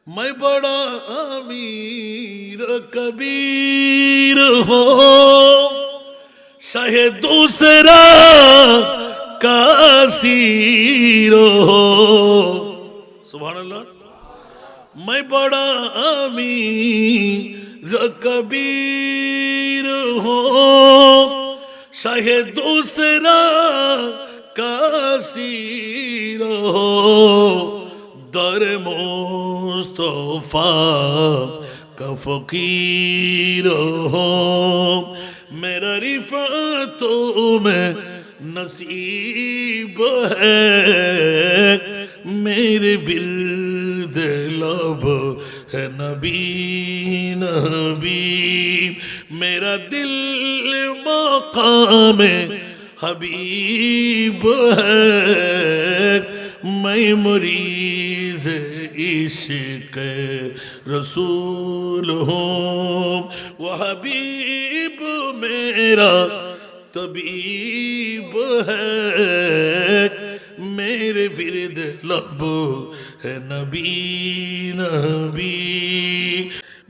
میں بڑا امیر کبیر ہوں، شاہ دوسرا کا اسیر ہوں۔ سبحان اللہ۔ میں بڑا امیر کبیر ہوں، شاہ دوسرا کا اسیر ہوں، در مصطفیٰ کا فقیر ہوں، میرا رفعتوں میں نصیب ہے، میرے ورد لب ہے نبی نبی، میرا دل مقام حبیب ہے، میں مریض عشق رسول ہوں، وہ حبیب میرا طبیب ہے، میرے ورد لب ہے نبی نبی،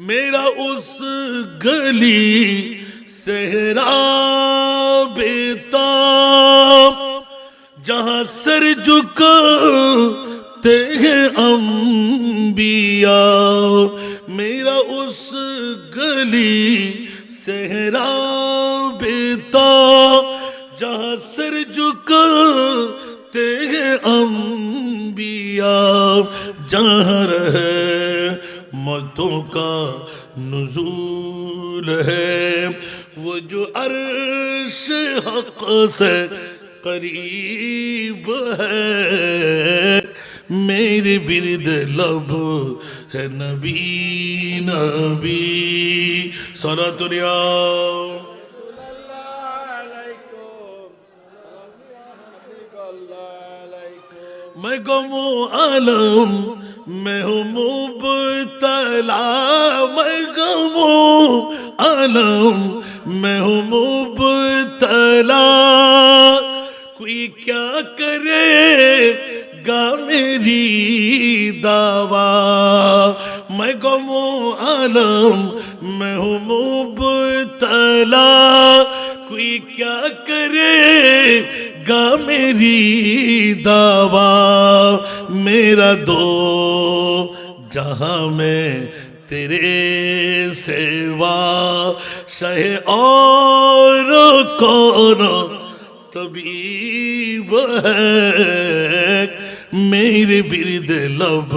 میرا اس گلی صحرا بیتاب جہاں سر جھکاتے ہیں انبیاء، میرا اس گلی صحرا بیتاب جہاں سر جھکاتے ہیں انبیاء، جہاں رحمتوں کا نزول ہے، وہ جو عرش حق سے قریب ہے، میرے ورد لب ہے نبی نبی، صلاۃ الیا میں گم و عالم میں ہوں مبتلا، میں گم و عالم میں ہوں مبتلا، کوئی کیا کرے گا میری دعویٰ، میں گم و عالم میں ہوں مبتلا، کوئی کیا کرے گا میری دعویٰ، میرا دو جہاں میں تیرے سوا شاہ اور کون طبیب ہے، میرے ورد لب